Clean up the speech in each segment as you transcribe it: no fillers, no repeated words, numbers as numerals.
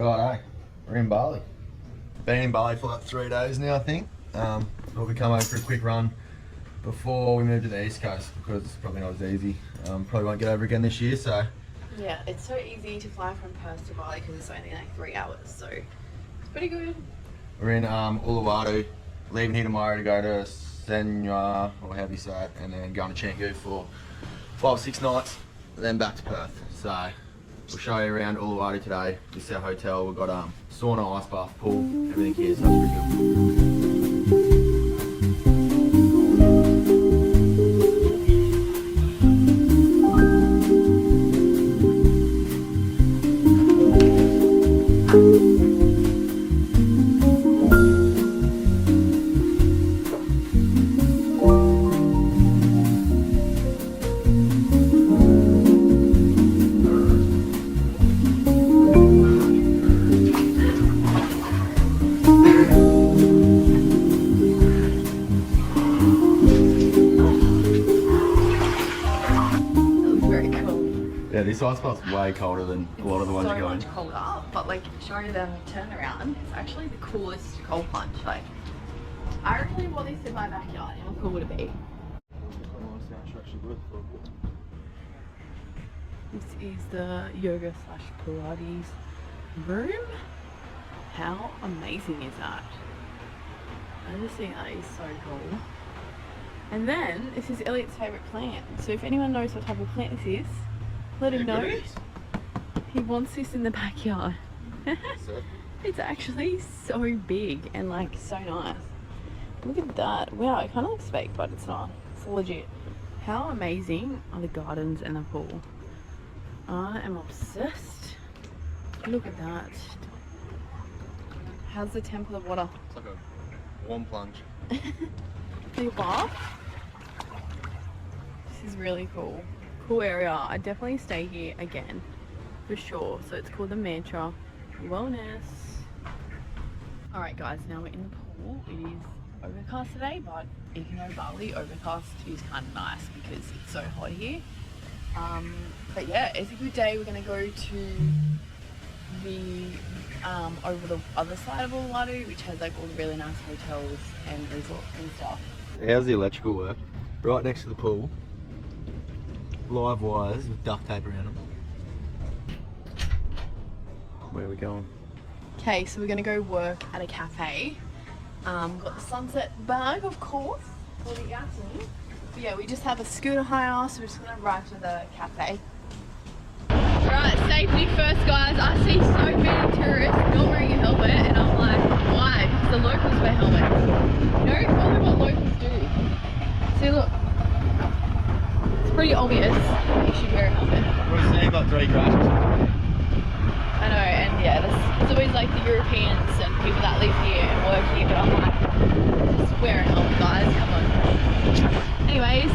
Righto, we're in Bali. Been in Bali for like 3 days now, I think. Thought we'd come over for a quick run before we move to the East Coast because it's probably not as easy. Probably won't get over again this year, so. Yeah, it's so easy to fly from Perth to Bali because it's only like 3 hours, so it's pretty good. We're in Uluwatu, leaving here tomorrow to go to Senja, or however you say it, and then going to Canggu for 5 or 6 nights, then back to Perth. So we'll show you around Uluwatu today. This is our hotel. We've got sauna, ice bath, pool, everything here, so that's pretty good. Yeah, this ice bath's way colder than a lot of the ones you're going. So much colder, but like showing them turn around, it's actually the coolest cold plunge. Like, I really want this in my backyard. How cool would it be? This is the yoga / Pilates room. How amazing is that? I just think that is so cool. And then this is Elliot's favourite plant. So if anyone knows what type of plant this is, let him know. He wants this in the backyard. It's actually so big and like so nice. Look at that. Wow, it kind of looks fake, but it's not. It's legit. How amazing are the gardens and the pool? I am obsessed. Look at that. How's the temple of water? It's like a warm plunge. Can you bath? This is really cool. Cool area. I'd definitely stay here again for sure. So it's called the Mantra Wellness. Alright guys, now we're in the pool. It is overcast today, but even though Bali, overcast is kind of nice because it's so hot here. But yeah, it's a good day. We're going to go to the over the other side of Uluwatu, which has like all the really nice hotels and resorts and stuff. How's the electrical work? Right next to the pool. Live wires with duct tape around them. Where are we going? Okay, so we're gonna go work at a cafe. Got the sunset bag, of course, for the outing. But yeah, we just have a scooter hire, so we're just gonna ride to the cafe. Right, safety first, guys. I see so many tourists not wearing a helmet, and I'm like, why? Because the locals wear helmets. You know, follow what locals do. See, look. Pretty obvious that you should wear a helmet. We've seen like 3 crashes. I know, and yeah, it's always like the Europeans and people that live here and work here, but I'm like, just wear a helmet, guys, come on. Anyways,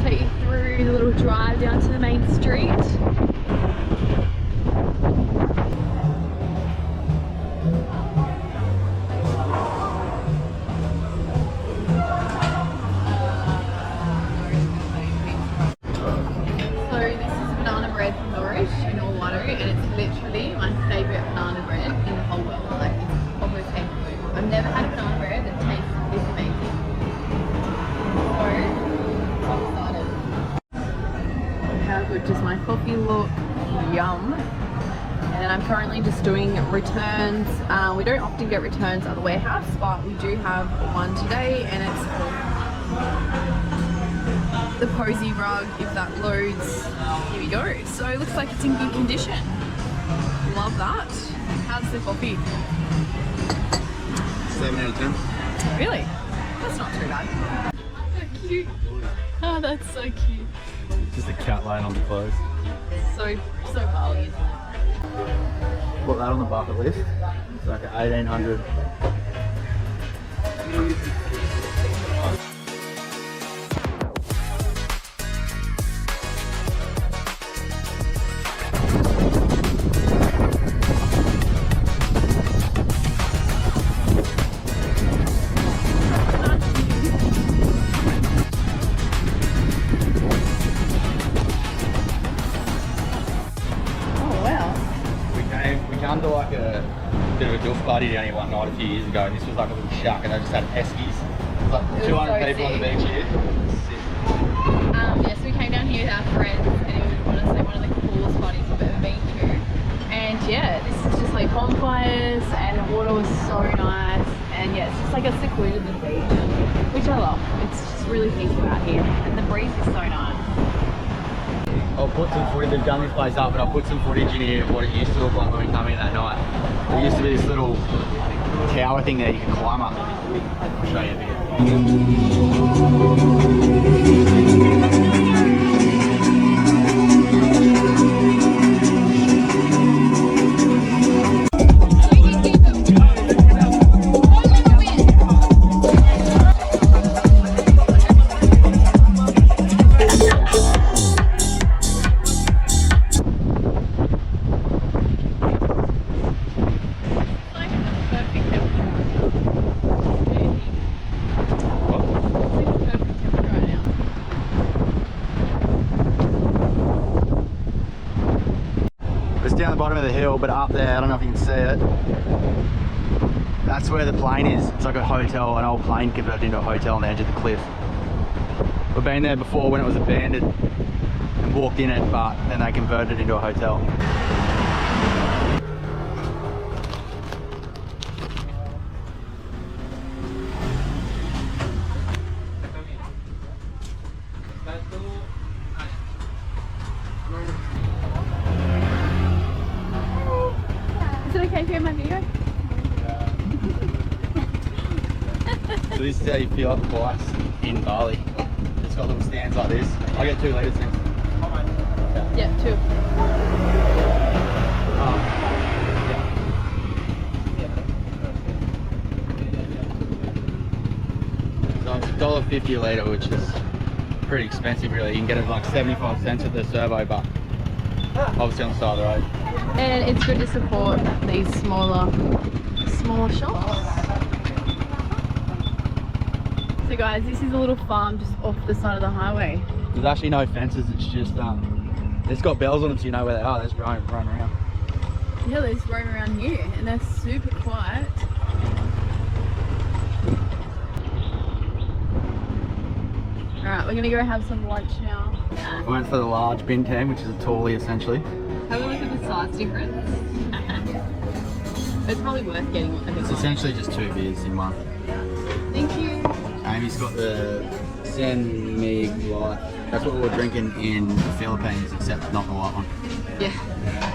take you through the little drive down to the main street. Does my coffee look? Yum. And then I'm currently just doing returns. We don't often get returns at the warehouse, but we do have one today, and it's the Posy rug. If that loads, here we go. So it looks like it's in good condition. Love that. How's the coffee? 7 out of 10. Really? That's not too bad. So cute. Oh, that's so cute. Just a cat laying on the clothes. So Bali, isn't it? Put that on the bucket list. It's like an 1800. to like a bit of a doof party down here one night a few years ago, and this was like a little shack, and they just had eskies. It was like 200 people on the beach here. Yes, we came down here with our friends, and it was honestly one of the coolest parties we've ever been to. And yeah, this is just like bonfires, and the water was so nice. And yeah, it's just like a secluded beach, which I love. It's just really peaceful out here, and the breeze is so nice. I'll put some footage, they've done this place up, and I'll put some footage in here of what it used to look like when we come in that night. There used to be this little tower thing there you can climb up. I'll show you a down the bottom of the hill, but up there, I don't know if you can see it. That's where the plane is. It's like a hotel, an old plane converted into a hotel on the edge of the cliff. We've been there before when it was abandoned and walked in it, but then they converted it into a hotel. Okay, for my video. So this is how you fill up the bikes in Bali. It's got little stands like this. I get 2 litres in. Yeah, 2. So it's $1.50 a litre, which is pretty expensive really. You can get it like 75 cents at the servo, but obviously on the side of the road. And it's good to support these smaller shops. So guys, this is a little farm just off the side of the highway. There's actually no fences, it's just it's got bells on them so you know where they are. They just run around. Yeah, they just roam around here and they're super quiet. Alright, we're gonna go have some lunch now. I went for the large bintang, which is a tally essentially. Have a look at the size difference. It's probably worth getting a bit. It's essentially just 2 beers in one. Thank you. Amy's got the Sen Mig Light. That's what we were drinking in the Philippines, except not the white one. Yeah.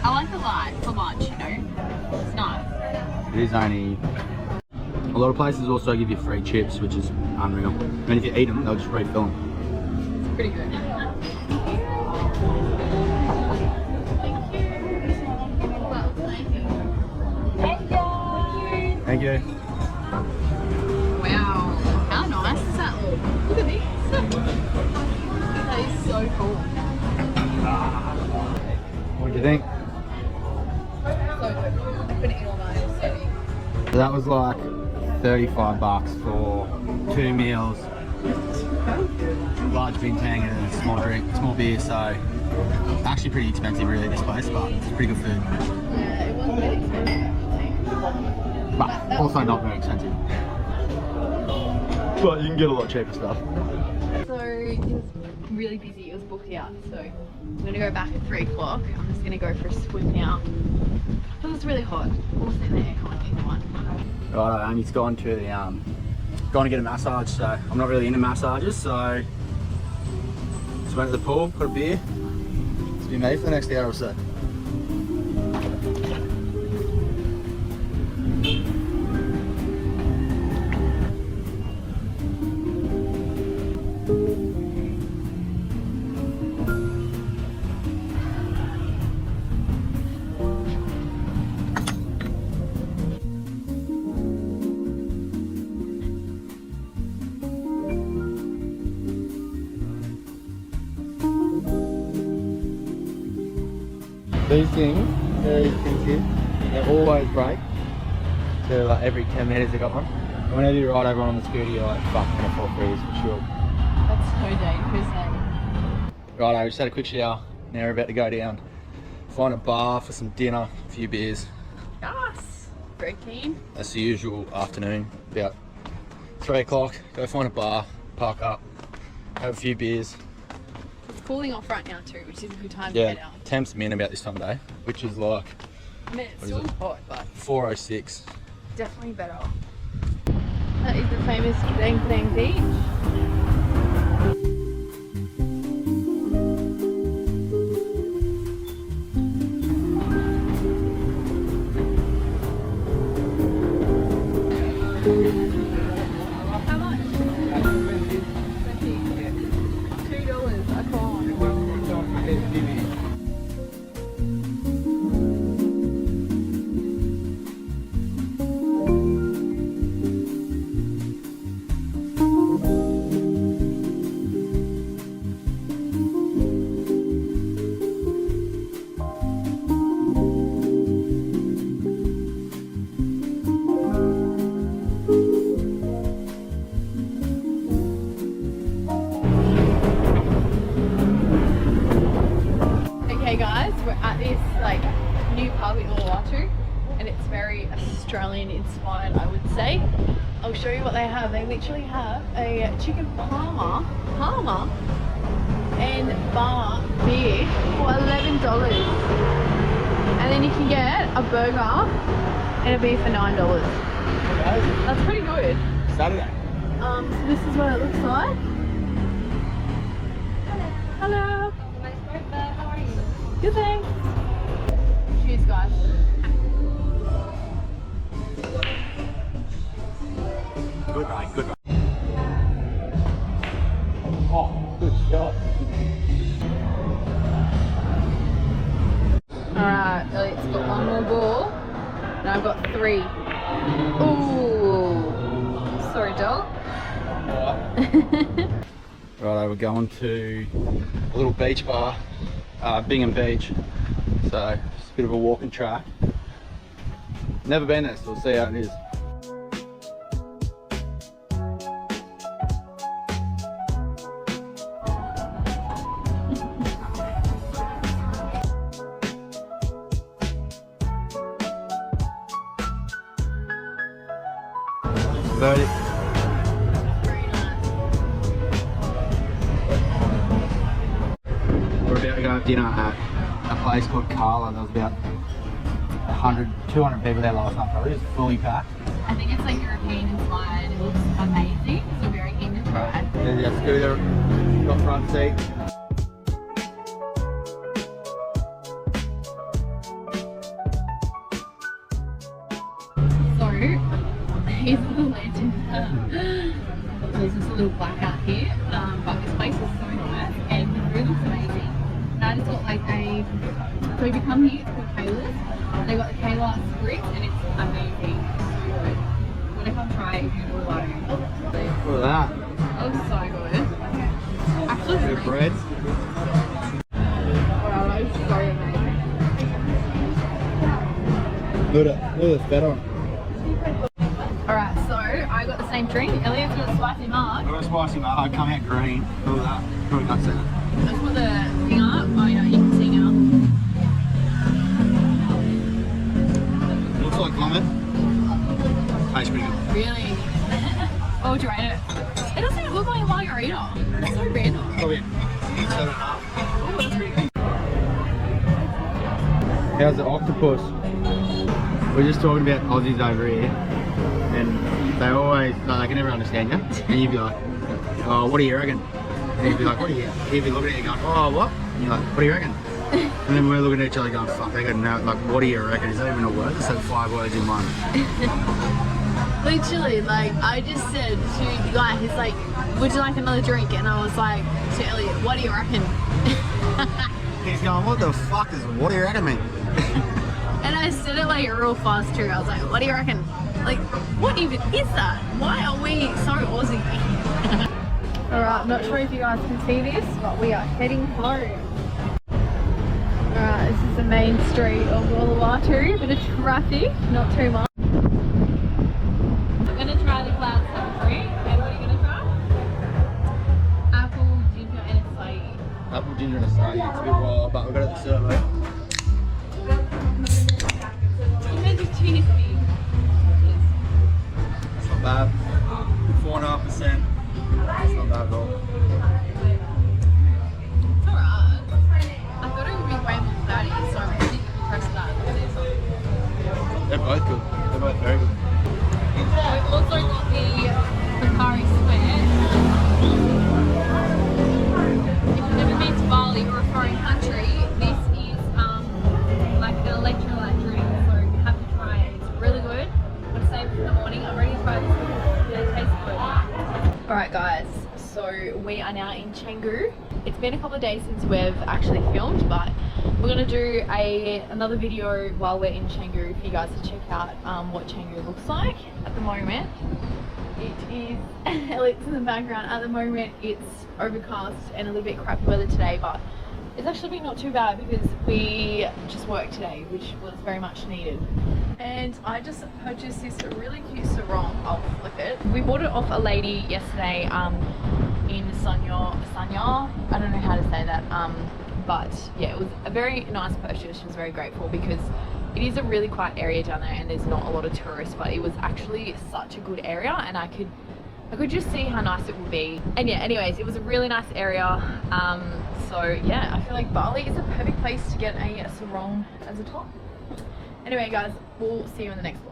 I like the light for lunch, you know. It's nice. It is only... A lot of places also give you free chips, which is unreal. And if you eat them, they'll just refill them. It's pretty good. Thank you. Wow, how nice does that look? Look at these. That is so cool. What do you think? So good. I couldn't eat all that. It was so big. So that was like $35 for 2 meals, large bintang and a small beer. So actually pretty expensive really this place, but it's pretty good food. Yeah, it wasn't very expensive. But also not very expensive. But you can get a lot cheaper stuff. So it was really busy, it was booked out, so I'm going to go back at 3 o'clock. I'm just going to go for a swim now. Because it's really hot. We'll sit in the aircon, either one. Right, Amy's gone to the gone to get a massage, so I'm not really into massages, so just went to the pool, got a beer. It's been me for the next hour or so. These things, very expensive. They always break. So like every 10 minutes they got one. And whenever you ride everyone on the scooter, you're like, fuck, I'm gonna fall freeze for sure. That's so dangerous, eh? Right, I just had a quick shower. Now we're about to go down, find a bar for some dinner, a few beers. Yes. Very keen. That's the usual afternoon, about 3 o'clock. Go find a bar, park up, have a few beers. It's cooling off right now too, which is a good time to Yeah, get out. temps me in about this time of day, which is like I mean, it's What is still it? hot, but 4:06. definitely better. That is the famous Dang Dang Beach. How much? $20. I can't. Okay guys, we're at this like new pub in Uluwatu and it's very Australian inspired, I would say. I'll show you what they have. They literally have a chicken parma and bar beer for $11. And then you can get a burger and a beer for $9. That's pretty good. Saturday. So this is what it looks like. Hello. How are you? Good thanks. Cheers guys. Good mate, good mate. Oh, good shot. Alright, Elliot's got one more ball. And I've got 3. Ooh. Sorry, dog. Righto, we're going to a little beach bar, Bingham Beach. So it's a bit of a walking track. Never been there, so we'll see how it is. Verdict. Very nice. We're about to go have dinner at a place called Carla. There was about 100, 200 people there last night. Probably it's fully packed. I think it's like European inspired. It looks amazing. So we're very keen to try. There's our scooter, got front seat. So, here's the legend. There's just a little blackout here, but this place is so nice and the food looks amazing. And I just got like a, so if you come here, it's called Kayla's. They got the Kayla spritz and it's amazing. So good. I'm gonna come try it in Uluwatu. Look at that. That looks so good. Actually, Bit of bread. wow, that is so amazing. Look at the fat on it. Alright, so I got the same drink. Elliot's got a spicy mark. I got a spicy mark. I come out green. Look at that. Probably can't see that. Let's put the thing up. Oh yeah, you can see now. Looks like vomit. Tastes pretty good. Really? What would you rate it? It doesn't even look like a margarita. It's so random. Probably 7.5. Ooh, that's pretty good. How's the octopus? We're just talking about Aussies over here, and they always, like, they can never understand you. And you'd be like, oh, what do you reckon? And he'd be like, what do you? He'd be looking at you going, oh, what? And you're like, what do you reckon? And then we're looking at each other going, fuck, they got to know, like, what do you reckon? Is that even a word? It's like 5 words in one. Literally, like, I just said to the guy, he's like, would you like another drink? And I was like, to Elliot, what do you reckon? He's going, what the fuck is, what do you reckon mean? And I said it like real fast too. I was like, what do you reckon? Like, what even is that? Why are we so Aussie? Alright, I'm not sure if you guys can see this, but we are heading home. Alright, this is the main street of Uluwatu. Bit of traffic, not too much. I'm gonna try the cloud drink. And what are you gonna try? Apple, ginger, and acai. Apple, ginger and acai. It's a bit raw, but we've got it at the servo. You meant to good. They're both very good. We've also got the Bakari Square. If you've never been to Bali or a foreign country, this is like an electrolyte drink, so you have to try it. It's really good. I'm gonna save it for the morning. I've already tried this. It tastes good. Alright guys, so we are now in Canggu. It's been a couple of days since we've actually filmed, but we're gonna do another video while we're in Canggu for you guys to check out what Canggu looks like at the moment. It is, Alex in the background, at the moment it's overcast and a little bit crappy weather today, but it's actually been not too bad because we just worked today, which was very much needed. And I just purchased this really cute sarong. I'll flip it. We bought it off a lady yesterday in Sanya. I don't know how to say that. But yeah, it was a very nice purchase. She was very grateful because it is a really quiet area down there and there's not a lot of tourists, but it was actually such a good area and I could just see how nice it would be. And yeah, anyways, it was a really nice area. So yeah, I feel like Bali is a perfect place to get a sarong as a top. Anyway guys, we'll see you in the next vlog.